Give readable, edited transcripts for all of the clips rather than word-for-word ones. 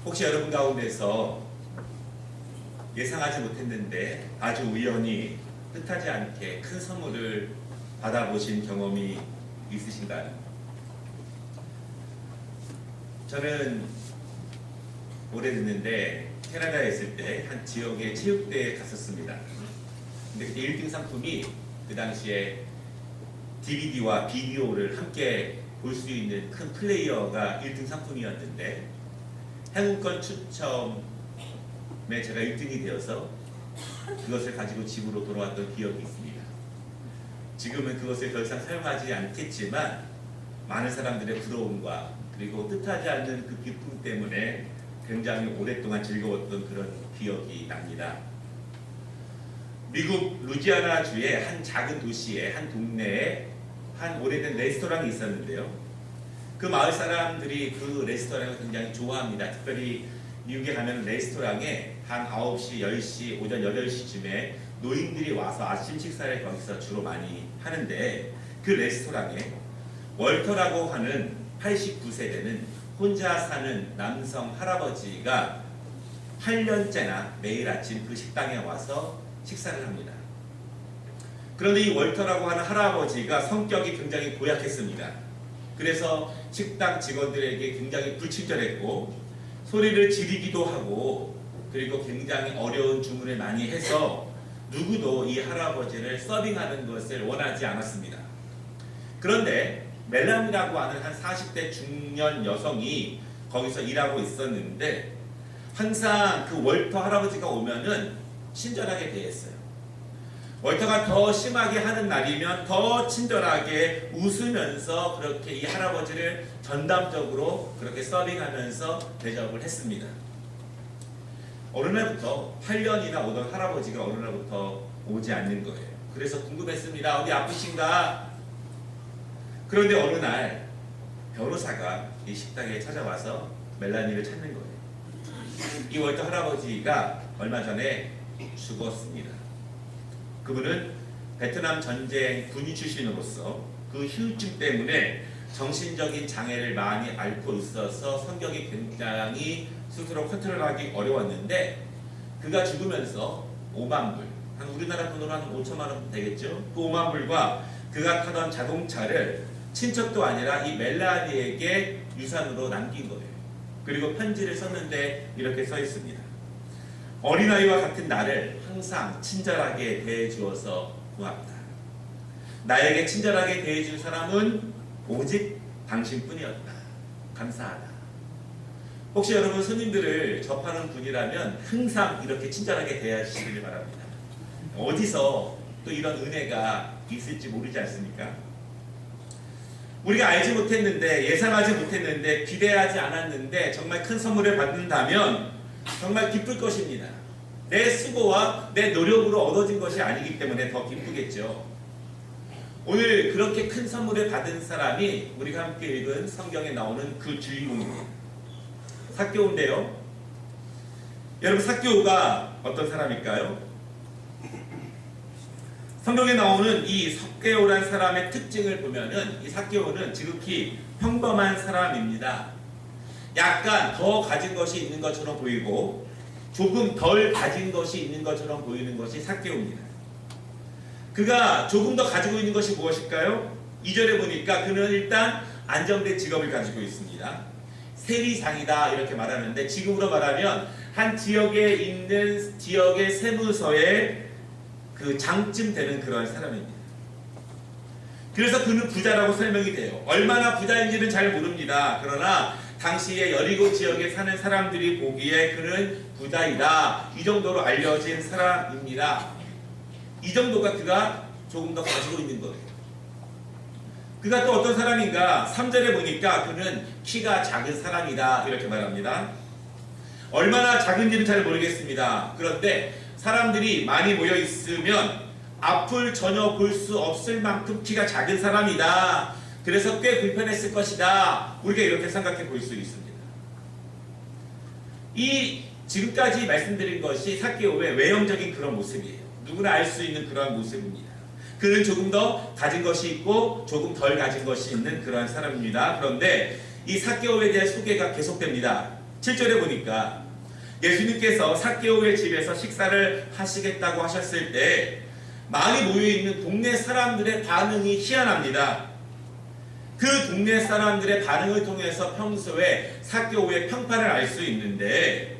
혹시 여러분 가운데서 예상하지 못했는데 아주 우연히 뜻하지 않게 큰 선물을 받아보신 경험이 있으신가요? 저는 오래됐는데 캐나다에 있을 때 한 지역의 체육대회에 갔었습니다. 근데 그때 1등 상품이 그 당시에 DVD와 비디오를 함께 볼 수 있는 큰 플레이어가 1등 상품이었는데 행운권 추첨에 제가 1등이 되어서 그것을 가지고 집으로 돌아왔던 기억이 있습니다. 지금은 그것을 더 이상 사용하지 않겠지만 많은 사람들의 부러움과 그리고 뜻하지 않는 그 기쁨 때문에 굉장히 오랫동안 즐거웠던 그런 기억이 납니다. 미국 루지아나주의 한 작은 도시의 한 동네에 한 오래된 레스토랑이 있었는데요. 그 마을 사람들이 그 레스토랑을 굉장히 좋아합니다. 특별히 미국에 가면 레스토랑에 한 9시, 10시, 오전 8시쯤에 노인들이 와서 아침 식사를 거기서 주로 많이 하는데 그 레스토랑에 월터라고 하는 89세대는 혼자 사는 남성 할아버지가 8년째나 매일 아침 그 식당에 와서 식사를 합니다. 그런데 이 월터라고 하는 할아버지가 성격이 굉장히 고약했습니다. 그래서 식당 직원들에게 굉장히 불친절했고 소리를 지르기도 하고 그리고 굉장히 어려운 주문을 많이 해서 누구도 이 할아버지를 서빙하는 것을 원하지 않았습니다. 그런데 멜란이라고 하는 한 40대 중년 여성이 거기서 일하고 있었는데 항상 그 월터 할아버지가 오면은 친절하게 대했어요. 월터가 더 심하게 하는 날이면 더 친절하게 웃으면서 그렇게 이 할아버지를 전담적으로 그렇게 서빙하면서 대접을 했습니다. 어느 날부터 8년이나 오던 할아버지가 어느 날부터 오지 않는 거예요. 그래서 궁금했습니다. 어디 아프신가? 그런데 어느 날 변호사가 이 식당에 찾아와서 멜라니를 찾는 거예요. 이 월터 할아버지가 얼마 전에 죽었습니다. 그분은 베트남 전쟁 군인 출신으로서 그 후유증 때문에 정신적인 장애를 많이 앓고 있어서 성격이 굉장히 스스로 컨트롤하기 어려웠는데 그가 죽으면서 5만 불, 한 우리나라 돈으로 한 5천만 원 되겠죠? 그 5만 불과 그가 타던 자동차를 친척도 아니라 이 멜라니에게 유산으로 남긴 거예요. 그리고 편지를 썼는데 이렇게 써 있습니다. 어린아이와 같은 나를 항상 친절하게 대해주어서 고맙다. 나에게 친절하게 대해준 사람은 오직 당신뿐이었다. 감사하다. 혹시 여러분 손님들을 접하는 분이라면 항상 이렇게 친절하게 대하시길 바랍니다. 어디서 또 이런 은혜가 있을지 모르지 않습니까? 우리가 알지 못했는데 예상하지 못했는데 기대하지 않았는데 정말 큰 선물을 받는다면 정말 기쁠 것입니다. 내 수고와 내 노력으로 얻어진 것이 아니기 때문에 더 기쁘겠죠. 오늘 그렇게 큰 선물을 받은 사람이 우리가 함께 읽은 성경에 나오는 그 주인공입니다. 삭개오인데요. 여러분 삭개오가 어떤 사람일까요? 성경에 나오는 이 삭개오란 사람의 특징을 보면은 이 삭개오는 지극히 평범한 사람입니다. 약간 더 가진 것이 있는 것처럼 보이고 조금 덜 가진 것이 있는 것처럼 보이는 것이 삭개오입니다. 그가 조금 더 가지고 있는 것이 무엇일까요? 2절에 보니까 그는 일단 안정된 직업을 가지고 있습니다. 세리장이다 이렇게 말하는데 지금으로 말하면 한 지역에 있는 지역의 세무서에 그 장쯤 되는 그런 사람입니다. 그래서 그는 부자라고 설명이 돼요. 얼마나 부자인지는 잘 모릅니다. 그러나 당시에 여리고 지역에 사는 사람들이 보기에 그는 부자이다. 이 정도로 알려진 사람입니다. 이 정도가 그가 조금 더 가지고 있는 거예요. 그가 또 어떤 사람인가? 3절에 보니까 그는 키가 작은 사람이다. 이렇게 말합니다. 얼마나 작은지는 잘 모르겠습니다. 그런데 사람들이 많이 모여 있으면 앞을 전혀 볼 수 없을 만큼 키가 작은 사람이다. 그래서 꽤 불편했을 것이다. 우리가 이렇게 생각해 볼 수 있습니다. 이 지금까지 말씀드린 것이 삭개오의 외형적인 그런 모습이에요. 누구나 알 수 있는 그런 모습입니다. 그는 조금 더 가진 것이 있고 조금 덜 가진 것이 있는 그런 사람입니다. 그런데 이 삭개오에 대한 소개가 계속됩니다. 7절에 보니까 예수님께서 삭개오의 집에서 식사를 하시겠다고 하셨을 때 많이 모여있는 동네 사람들의 반응이 희한합니다. 그 동네 사람들의 반응을 통해서 평소에 삭개오의 평판을 알 수 있는데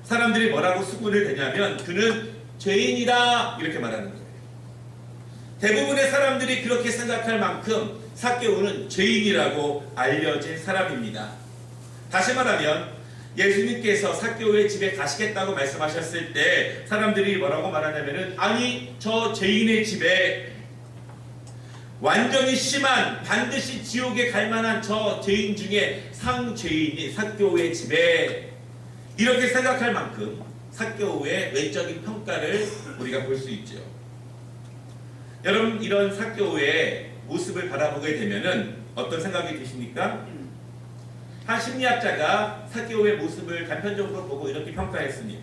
사람들이 뭐라고 수군을 대냐면 그는 죄인이다 이렇게 말하는 거예요. 대부분의 사람들이 그렇게 생각할 만큼 삭개오는 죄인이라고 알려진 사람입니다. 다시 말하면 예수님께서 삭개오의 집에 가시겠다고 말씀하셨을 때 사람들이 뭐라고 말하냐면은 아니 저 죄인의 집에 완전히 심한 반드시 지옥에 갈 만한 저 죄인 중에 상죄인이 삭개오의 집에 이렇게 생각할 만큼 삭개오의 외적인 평가를 우리가 볼 수 있죠. 여러분 이런 삭개오의 모습을 바라보게 되면은 어떤 생각이 드십니까? 한 심리학자가 삭개오의 모습을 단편적으로 보고 이렇게 평가했습니다.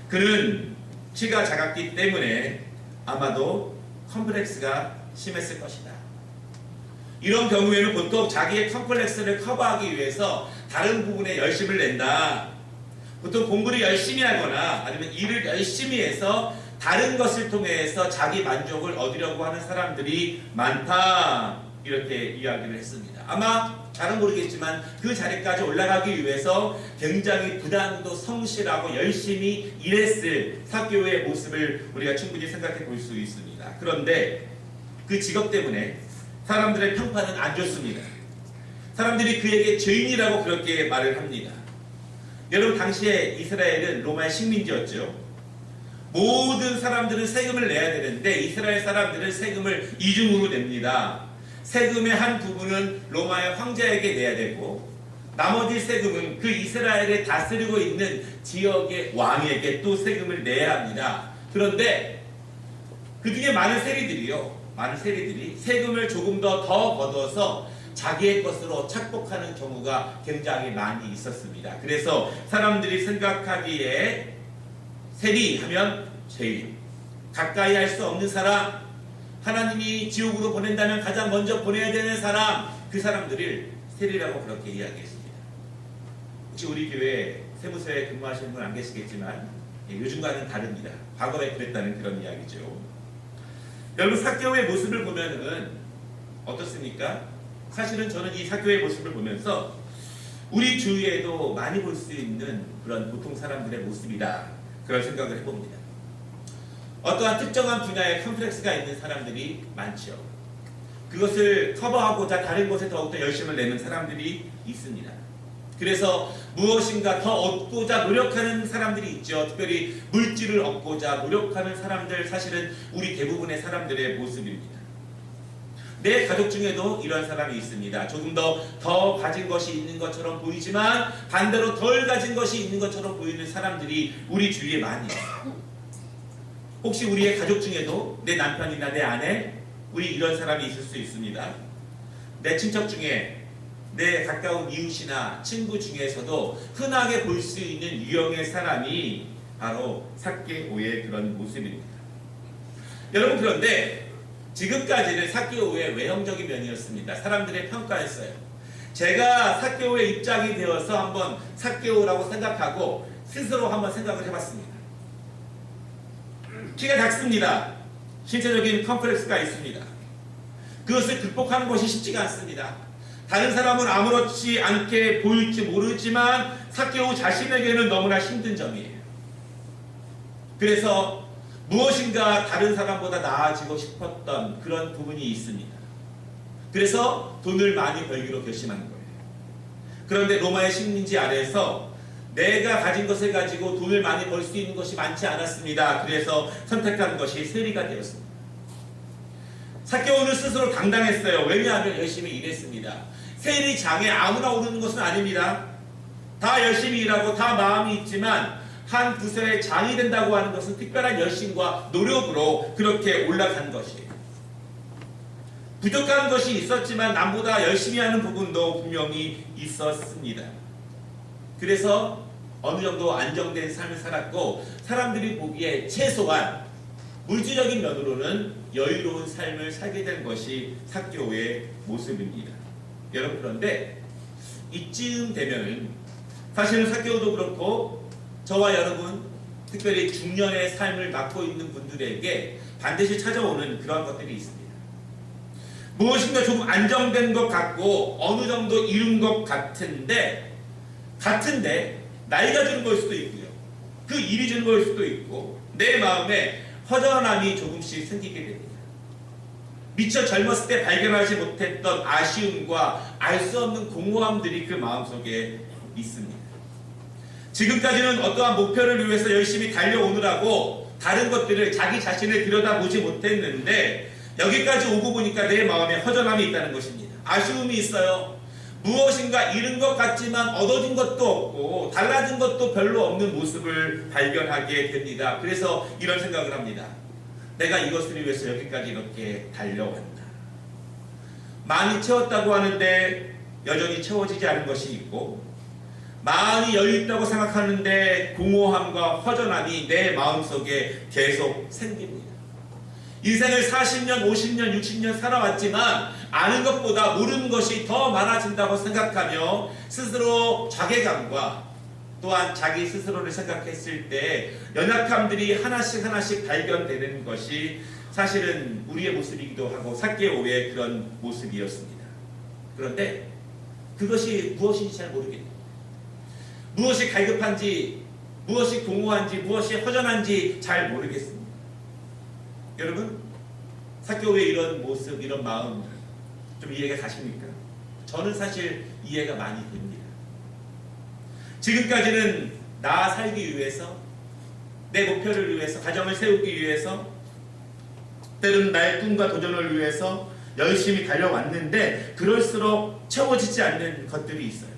그는 키가 작았기 때문에 아마도 컴플렉스가 심했을 것이다. 이런 경우에는 보통 자기의 컴플렉스를 커버하기 위해서 다른 부분에 열심을 낸다. 보통 공부를 열심히 하거나 아니면 일을 열심히 해서 다른 것을 통해서 자기 만족을 얻으려고 하는 사람들이 많다. 이렇게 이야기를 했습니다. 아마 잘은 모르겠지만 그 자리까지 올라가기 위해서 굉장히 부단도 성실하고 열심히 일했을 삭개오의 모습을 우리가 충분히 생각해 볼 수 있습니다. 그런데 그 직업 때문에 사람들의 평판은 안 좋습니다. 사람들이 그에게 죄인이라고 그렇게 말을 합니다. 여러분 당시에 이스라엘은 로마의 식민지였죠. 모든 사람들은 세금을 내야 되는데 이스라엘 사람들은 세금을 이중으로 냅니다. 세금의 한 부분은 로마의 황제에게 내야 되고 나머지 세금은 그 이스라엘에 다스리고 있는 지역의 왕에게 또 세금을 내야 합니다. 그런데 그 중에 많은 세리들이 세금을 조금 더 걷어서 자기의 것으로 착복하는 경우가 굉장히 많이 있었습니다. 그래서 사람들이 생각하기에 세리하면 죄인, 가까이 할 수 없는 사람, 하나님이 지옥으로 보낸다면 가장 먼저 보내야 되는 사람, 그 사람들을 세리라고 그렇게 이야기했습니다. 혹시 우리 교회 세무서에 근무하시는 분 안 계시겠지만 요즘과는 다릅니다. 과거에 그랬다는 그런 이야기죠. 여러분 삭개오의 모습을 보면은 어떻습니까? 사실은 저는 이 삭개오의 모습을 보면서 우리 주위에도 많이 볼 수 있는 그런 보통 사람들의 모습이다 그런 생각을 해봅니다. 어떠한 특정한 분야에 컴플렉스가 있는 사람들이 많죠. 그것을 커버하고자 다른 곳에 더욱더 열심을 내는 사람들이 있습니다. 그래서 무엇인가 더 얻고자 노력하는 사람들이 있죠. 특별히 물질을 얻고자 노력하는 사람들, 사실은 우리 대부분의 사람들의 모습입니다. 내 가족 중에도 이런 사람이 있습니다. 조금 더 가진 것이 있는 것처럼 보이지만 반대로 덜 가진 것이 있는 것처럼 보이는 사람들이 우리 주위에 많이 있어요. 혹시 우리의 가족 중에도 내 남편이나 내 아내, 우리 이런 사람이 있을 수 있습니다. 내 친척 중에 내 가까운 이웃이나 친구 중에서도 흔하게 볼 수 있는 유형의 사람이 바로 삭개오의 그런 모습입니다. 여러분 그런데 지금까지는 삭개오의 외형적인 면이었습니다. 사람들의 평가였어요. 제가 삭개오의 입장이 되어서 한번 삭개오라고 생각하고 스스로 한번 생각을 해봤습니다. 키가 작습니다. 신체적인 컴플렉스가 있습니다. 그것을 극복하는 것이 쉽지가 않습니다. 다른 사람은 아무렇지 않게 보일지 모르지만 삭개오 자신에게는 너무나 힘든 점이에요. 그래서 무엇인가 다른 사람보다 나아지고 싶었던 그런 부분이 있습니다. 그래서 돈을 많이 벌기로 결심한 거예요. 그런데 로마의 식민지 아래에서 내가 가진 것을 가지고 돈을 많이 벌 수 있는 것이 많지 않았습니다. 그래서 선택한 것이 세리가 되었습니다. 삭개오는 스스로 당당했어요. 왜냐하면 열심히 일했습니다. 세리장에 아무나 오르는 것은 아닙니다. 다 열심히 일하고 다 마음이 있지만 한 부서의 장이 된다고 하는 것은 특별한 열심과 노력으로 그렇게 올라간 것이에요. 부족한 것이 있었지만 남보다 열심히 하는 부분도 분명히 있었습니다. 그래서 어느 정도 안정된 삶을 살았고 사람들이 보기에 최소한 물질적인 면으로는 여유로운 삶을 살게 된 것이 삭개오의 모습입니다. 여러분 그런데 이쯤 되면은 사실은 삭개오도 그렇고 저와 여러분, 특별히 중년의 삶을 맡고 있는 분들에게 반드시 찾아오는 그런 것들이 있습니다. 무엇인가 조금 안정된 것 같고 어느 정도 이룬 것 같은데 나이가 드는 걸 수도 있고요. 그 일이 드는 걸 수도 있고 내 마음에 허전함이 조금씩 생기게 됩니다. 미처 젊었을 때 발견하지 못했던 아쉬움과 알 수 없는 공허함들이 그 마음속에 있습니다. 지금까지는 어떠한 목표를 위해서 열심히 달려오느라고 다른 것들을 자기 자신을 들여다보지 못했는데 여기까지 오고 보니까 내 마음에 허전함이 있다는 것입니다. 아쉬움이 있어요. 무엇인가 잃은 것 같지만 얻어진 것도 없고 달라진 것도 별로 없는 모습을 발견하게 됩니다. 그래서 이런 생각을 합니다. 내가 이것을 위해서 여기까지 이렇게 달려왔다. 많이 채웠다고 하는데 여전히 채워지지 않은 것이 있고 많이 여유있다고 생각하는데 공허함과 허전함이 내 마음속에 계속 생깁니다. 인생을 40년, 50년, 60년 살아왔지만 아는 것보다 모르는 것이 더 많아진다고 생각하며 스스로 자괴감과 또한 자기 스스로를 생각했을 때 연약함들이 하나씩 발견되는 것이 사실은 우리의 모습이기도 하고 삭개오의 그런 모습이었습니다. 그런데 그것이 무엇인지 잘 모르겠네요. 무엇이 갈급한지, 무엇이 공허한지, 무엇이 허전한지 잘 모르겠습니다. 여러분, 삭개오의 이런 모습, 이런 마음 좀 이해가 가십니까? 저는 사실 이해가 많이 됩니다. 지금까지는 나 살기 위해서, 내 목표를 위해서, 가정을 세우기 위해서, 때로는 나의 꿈과 도전을 위해서 열심히 달려왔는데 그럴수록 채워지지 않는 것들이 있어요.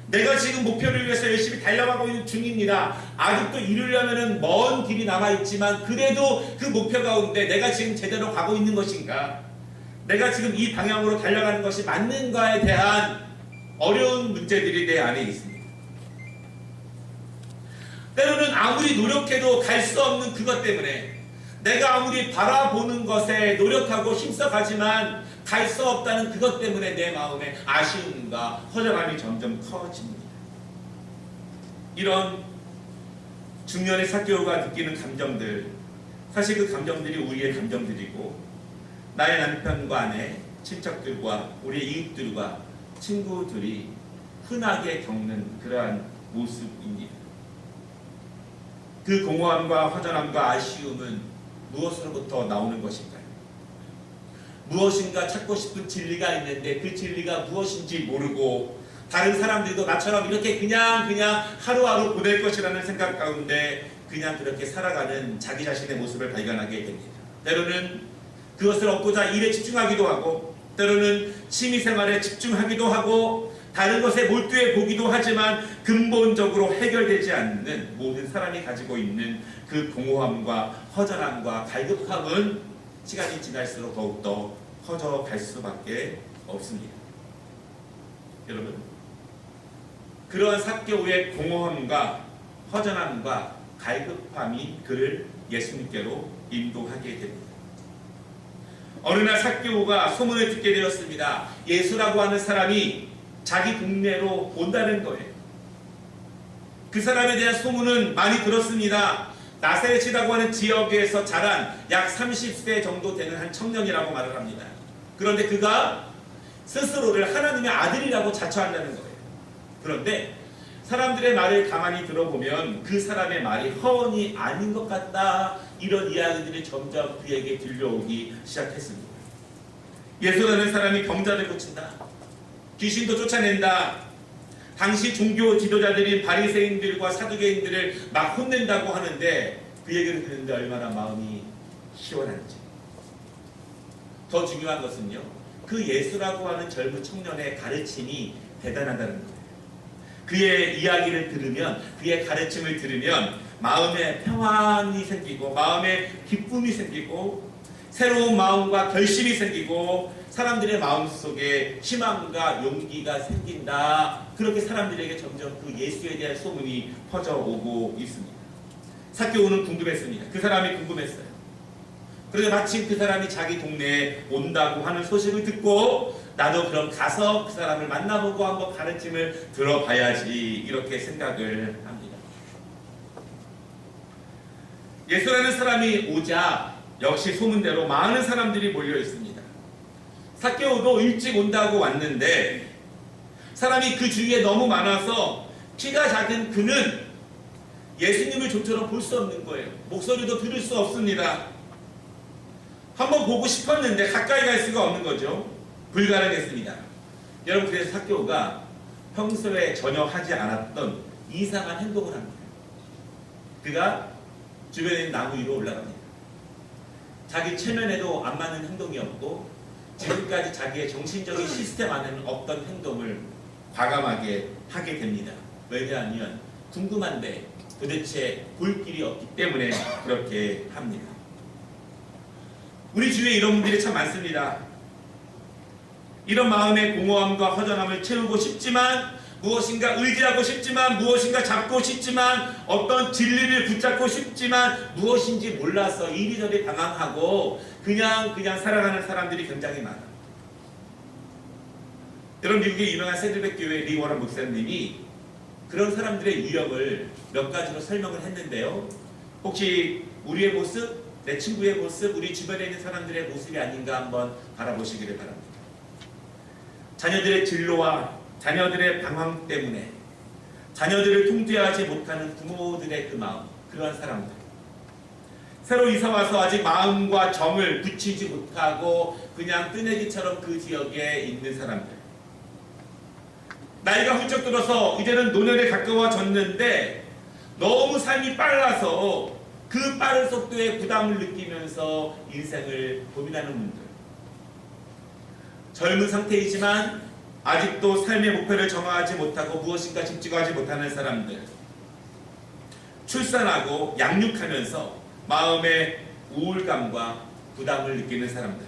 내가 지금 목표를 위해서 열심히 달려가고 있는 중입니다. 아직도 이루려면 먼 길이 남아있지만 그래도 그 목표 가운데 내가 지금 제대로 가고 있는 것인가? 내가 지금 이 방향으로 달려가는 것이 맞는가에 대한 어려운 문제들이 내 안에 있습니다. 때로는 아무리 노력해도 갈 수 없는 그것 때문에 내가 아무리 바라보는 것에 노력하고 힘써가지만 갈 수 없다는 그것 때문에 내 마음에 아쉬움과 허전함이 점점 커집니다. 이런 중년의 삭개오가 느끼는 감정들, 사실 그 감정들이 우리의 감정들이고 나의 남편과 아내, 친척들과 우리의 이웃들과 친구들이 흔하게 겪는 그러한 모습입니다. 그 공허함과 허전함과 아쉬움은 무엇으로부터 나오는 것인가요? 무엇인가 찾고 싶은 진리가 있는데 그 진리가 무엇인지 모르고 다른 사람들도 나처럼 이렇게 그냥 하루하루 보낼 것이라는 생각 가운데 그냥 그렇게 살아가는 자기 자신의 모습을 발견하게 됩니다. 때로는 그것을 얻고자 일에 집중하기도 하고 때로는 취미생활에 집중하기도 하고 다른 것에 몰두해 보기도 하지만 근본적으로 해결되지 않는 모든 사람이 가지고 있는 그 공허함과 허전함과 갈급함은 시간이 지날수록 더욱더 커져갈 수밖에 없습니다. 여러분, 그러한 삭개오의 공허함과 허전함과 갈급함이 그를 예수님께로 인도하게 됩니다. 어느 날 삭개오가 소문을 듣게 되었습니다. 예수라고 하는 사람이 자기 동네로 온다는 거예요. 그 사람에 대한 소문은 많이 들었습니다. 나사렛이라고 하는 지역에서 자란 약 30세 정도 되는 한 청년이라고 말을 합니다. 그런데 그가 스스로를 하나님의 아들이라고 자처한다는 거예요. 그런데 사람들의 말을 가만히 들어보면 그 사람의 말이 허언이 아닌 것 같다, 이런 이야기들이 점점 그에게 들려오기 시작했습니다. 예수라는 사람이 병자를 고친다, 귀신도 쫓아낸다, 당시 종교 지도자들인 바리새인들과 사두개인들을 막 혼낸다고 하는데 그 얘기를 듣는데 얼마나 마음이 시원한지. 더 중요한 것은요, 그 예수라고 하는 젊은 청년의 가르침이 대단하다는 거예요. 그의 이야기를 들으면, 그의 가르침을 들으면 마음에 평안이 생기고 마음에 기쁨이 생기고 새로운 마음과 결심이 생기고 사람들의 마음속에 희망과 용기가 생긴다. 그렇게 사람들에게 점점 그 예수에 대한 소문이 퍼져오고 있습니다. 삭개오는 궁금했습니다. 그 사람이 궁금했어요. 그런데 마침 그 사람이 자기 동네에 온다고 하는 소식을 듣고 나도 그럼 가서 그 사람을 만나보고 한번 가르침을 들어봐야지 이렇게 생각을 합니다. 예수라는 사람이 오자 역시 소문대로 많은 사람들이 몰려 있습니다. 삭개오도 일찍 온다고 왔는데 사람이 그 주위에 너무 많아서 키가 작은 그는 예수님을 좀처럼 볼 수 없는 거예요. 목소리도 들을 수 없습니다. 한번 보고 싶었는데 가까이 갈 수가 없는 거죠. 불가능했습니다. 여러분, 그래서 삭개오가 평소에 전혀 하지 않았던 이상한 행동을 합니다. 그가 주변에 있는 나무 위로 올라갑니다. 자기 체면에도 안 맞는 행동이었고 지금까지 자기의 정신적인 시스템 안에는 없던 행동을 과감하게 하게 됩니다. 왜냐하면 궁금한데 도대체 볼 길이 없기 때문에 그렇게 합니다. 우리 주위에 이런 분들이 참 많습니다. 이런 마음의 공허함과 허전함을 채우고 싶지만, 무엇인가 의지하고 싶지만, 무엇인가 잡고 싶지만, 어떤 진리를 붙잡고 싶지만 무엇인지 몰라서 이리저리 방황하고 그냥 살아가는 사람들이 굉장히 많아요. 여러분, 미국의 유명한 새들백 교회 리 워런 목사님이 그런 사람들의 유형을 몇 가지로 설명을 했는데요. 혹시 우리의 모습, 내 친구의 모습, 우리 주변에 있는 사람들의 모습이 아닌가 한번 바라보시기를 바랍니다. 자녀들의 진로와 자녀들의 방황 때문에 자녀들을 통제하지 못하는 부모들의 그 마음, 그러한 사람들. 새로 이사와서 아직 마음과 정을 붙이지 못하고 그냥 뜨내기처럼 그 지역에 있는 사람들. 나이가 훌쩍 들어서 이제는 노년에 가까워졌는데 너무 삶이 빨라서 그 빠른 속도에 부담을 느끼면서 인생을 고민하는 분들. 젊은 상태이지만 아직도 삶의 목표를 정하지 못하고 무엇인가 집중하지 못하는 사람들. 출산하고 양육하면서 마음의 우울감과 부담을 느끼는 사람들.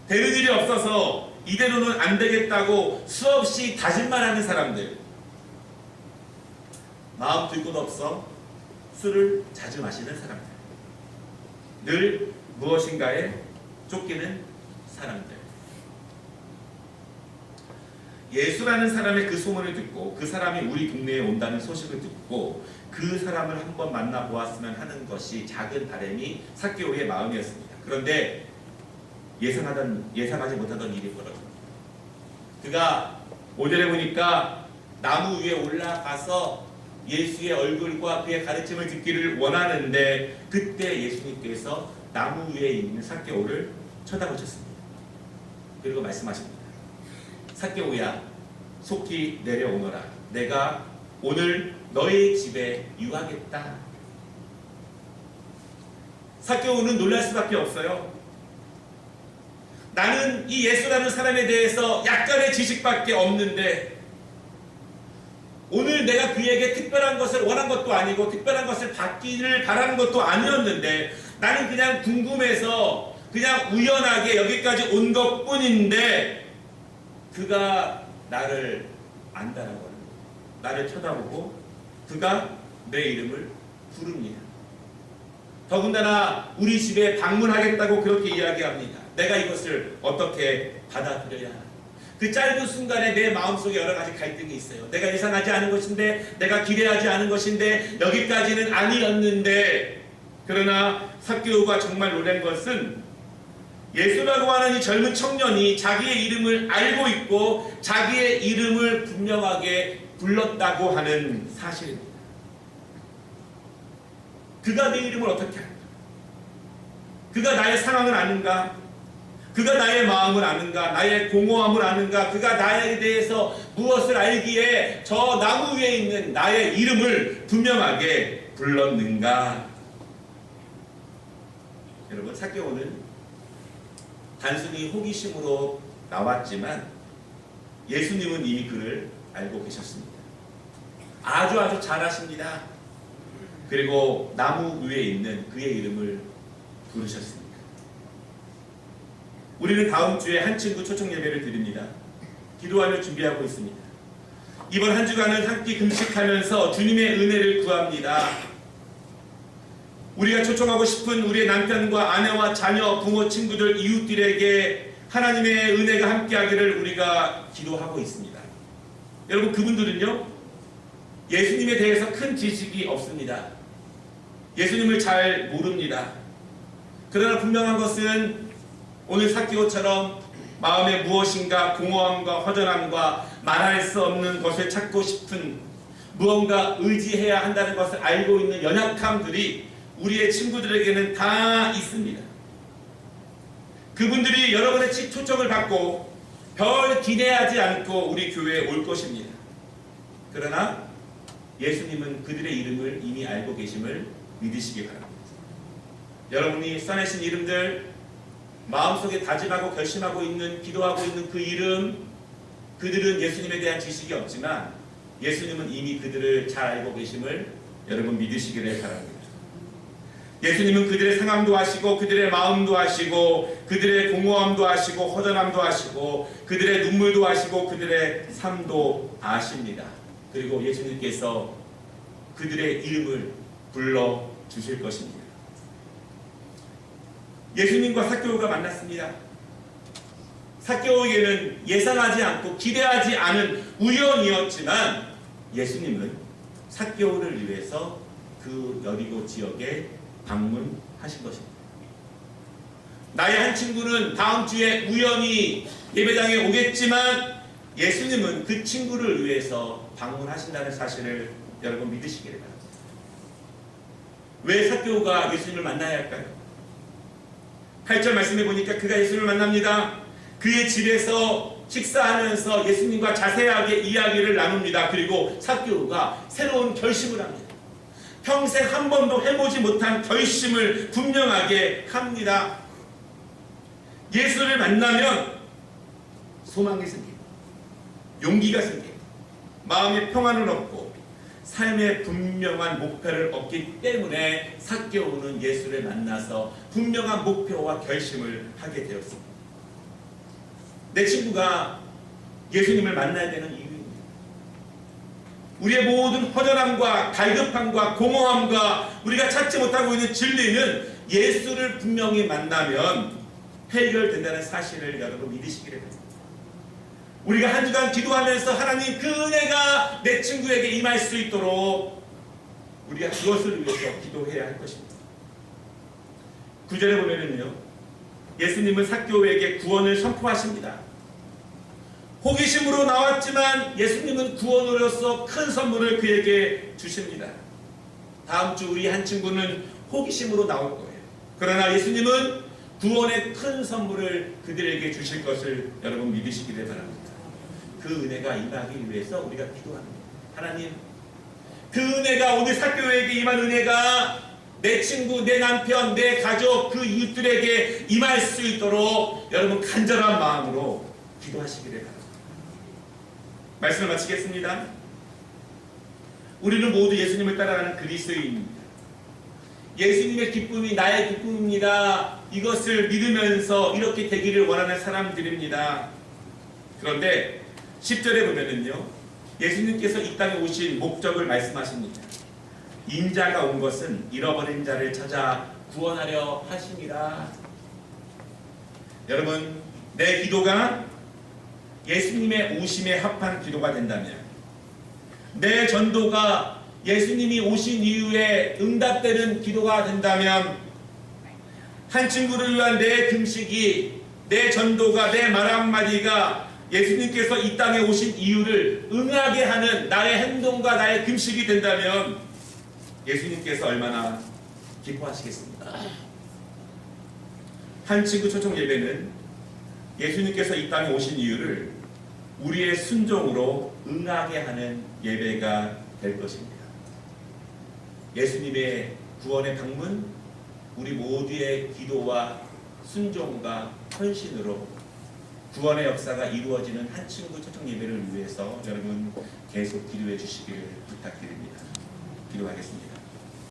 되는 일이 없어서 이대로는 안 되겠다고 수없이 다짐만 하는 사람들. 마음 둘 곳 없어 술을 자주 마시는 사람들. 늘 무엇인가에 쫓기는 사람들. 예수라는 사람의 그 소문을 듣고 그 사람이 우리 동네에 온다는 소식을 듣고 그 사람을 한번 만나보았으면 하는 것이 작은 바람이 삭개오의 마음이었습니다. 그런데 예상하지 못하던 일이 벌어집니다. 그가 5절에 보니까 나무 위에 올라가서 예수의 얼굴과 그의 가르침을 듣기를 원하는데 그때 예수님께서 나무 위에 있는 삭개오를 쳐다보셨습니다. 그리고 말씀하십니다. 삭개오야, 속히 내려오너라. 내가 오늘 너의 집에 유하겠다. 삭개오는 놀랄 수밖에 없어요. 나는 이 예수라는 사람에 대해서 약간의 지식밖에 없는데 오늘 내가 그에게 특별한 것을 원한 것도 아니고 특별한 것을 받기를 바라는 것도 아니었는데 나는 그냥 궁금해서 그냥 우연하게 여기까지 온 것뿐인데 그가 나를 안다라고 합니다. 나를 쳐다보고 그가 내 이름을 부릅니다. 더군다나 우리 집에 방문하겠다고 그렇게 이야기합니다. 내가 이것을 어떻게 받아들여야 하나. 그 짧은 순간에 내 마음속에 여러 가지 갈등이 있어요. 내가 예상하지 않은 것인데, 내가 기대하지 않은 것인데, 여기까지는 아니었는데, 그러나 삭개오가 정말 놀란 것은 예수라고 하는 이 젊은 청년이 자기의 이름을 알고 있고 자기의 이름을 분명하게 불렀다고 하는 사실입니다. 그가 내 이름을 어떻게 할까? 그가 나의 상황을 아는가? 그가 나의 마음을 아는가? 나의 공허함을 아는가? 그가 나에 대해서 무엇을 알기에 저 나무 위에 있는 나의 이름을 분명하게 불렀는가? 여러분, 삭개오는 단순히 호기심으로 나왔지만 예수님은 이미 그를 알고 계셨습니다. 아주 잘 아십니다. 그리고 나무 위에 있는 그의 이름을 부르셨습니다. 우리는 다음 주에 한 친구 초청 예배를 드립니다. 기도하며 준비하고 있습니다. 이번 한 주간은 함께 금식하면서 주님의 은혜를 구합니다. 우리가 초청하고 싶은 우리의 남편과 아내와 자녀, 부모, 친구들, 이웃들에게 하나님의 은혜가 함께하기를 우리가 기도하고 있습니다. 여러분, 그분들은요, 예수님에 대해서 큰 지식이 없습니다. 예수님을 잘 모릅니다. 그러나 분명한 것은 오늘 삭개오처럼 마음에 무엇인가 공허함과 허전함과 말할 수 없는 것을 찾고 싶은, 무언가 의지해야 한다는 것을 알고 있는 연약함들이 우리의 친구들에게는 다 있습니다. 그분들이 여러분의 초청을 받고 별 기대하지 않고 우리 교회에 올 것입니다. 그러나 예수님은 그들의 이름을 이미 알고 계심을 믿으시기 바랍니다. 여러분이 써내신 이름들, 마음속에 다짐하고 결심하고 있는, 기도하고 있는 그 이름, 그들은 예수님에 대한 지식이 없지만 예수님은 이미 그들을 잘 알고 계심을 여러분 믿으시기를 바랍니다. 예수님은 그들의 상황도 아시고 그들의 마음도 아시고 그들의 공허함도 아시고 허전함도 아시고 그들의 눈물도 아시고 그들의 삶도 아십니다. 그리고 예수님께서 그들의 이름을 불러주실 것입니다. 예수님과 삭개오가 만났습니다. 삭개오에게는 예상하지 않고 기대하지 않은 우연이었지만 예수님은 삭개오를 위해서 그 여리고 지역에 방문하신 것입니다. 나의 한 친구는 다음 주에 우연히 예배당에 오겠지만 예수님은 그 친구를 위해서 방문하신다는 사실을 여러분 믿으시기를 바랍니다. 왜 삭개오가 예수님을 만나야 할까요? 8절 말씀해 보니까 그가 예수님을 만납니다. 그의 집에서 식사하면서 예수님과 자세하게 이야기를 나눕니다. 그리고 삭개오가 새로운 결심을 합니다. 평생 한 번도 해보지 못한 결심을 분명하게 합니다. 예수를 만나면 소망이 생깁니다. 용기가 생깁니다. 마음의 평안을 얻고 삶의 분명한 목표를 얻기 때문에 삭개오는 예수를 만나서 분명한 목표와 결심을 하게 되었습니다. 내 친구가 예수님을 만나야 되는 이유입니다. 우리의 모든 허전함과 갈급함과 공허함과 우리가 찾지 못하고 있는 진리는 예수를 분명히 만나면 해결된다는 사실을 여러분 믿으시기를 바랍니다. 우리가 한 주간 기도하면서 하나님 그 은혜가 내 친구에게 임할 수 있도록 우리가 그것을 위해서 기도해야 할 것입니다. 9절에 보면은요, 예수님은 삭개오에게 구원을 선포하십니다. 호기심으로 나왔지만 예수님은 구원으로서 큰 선물을 그에게 주십니다. 다음 주 우리 한 친구는 호기심으로 나올 거예요. 그러나 예수님은 구원의 큰 선물을 그들에게 주실 것을 여러분 믿으시기를 바랍니다. 그 은혜가 임하기 위해서 우리가 기도합니다. 하나님, 그 은혜가 오늘 삭개오에게 임한 은혜가 내 친구, 내 남편, 내 가족, 그 이웃들에게 임할 수 있도록 여러분 간절한 마음으로 기도하시기를 바랍니다. 말씀을 마치겠습니다. 우리는 모두 예수님을 따라가는 그리스도인입니다. 예수님의 기쁨이 나의 기쁨입니다. 이것을 믿으면서 이렇게 되기를 원하는 사람들입니다. 그런데 10절에 보면은요, 예수님께서 이 땅에 오신 목적을 말씀하십니다. 인자가 온 것은 잃어버린 자를 찾아 구원하려 하심이라. 여러분, 내 기도가 예수님의 오심에 합한 기도가 된다면, 내 전도가 예수님이 오신 이후에 응답되는 기도가 된다면, 한 친구를 위한 내 금식이, 내 전도가, 내 말 한마디가 예수님께서 이 땅에 오신 이유를 응하게 하는 나의 행동과 나의 금식이 된다면 예수님께서 얼마나 기뻐하시겠습니까? 한 친구 초청 예배는 예수님께서 이 땅에 오신 이유를 우리의 순종으로 응하게 하는 예배가 될 것입니다. 예수님의 구원의 방문, 우리 모두의 기도와 순종과 헌신으로 구원의 역사가 이루어지는 한 친구 초청 예배를 위해서 여러분 계속 기도해 주시기를 부탁드립니다. 기도하겠습니다.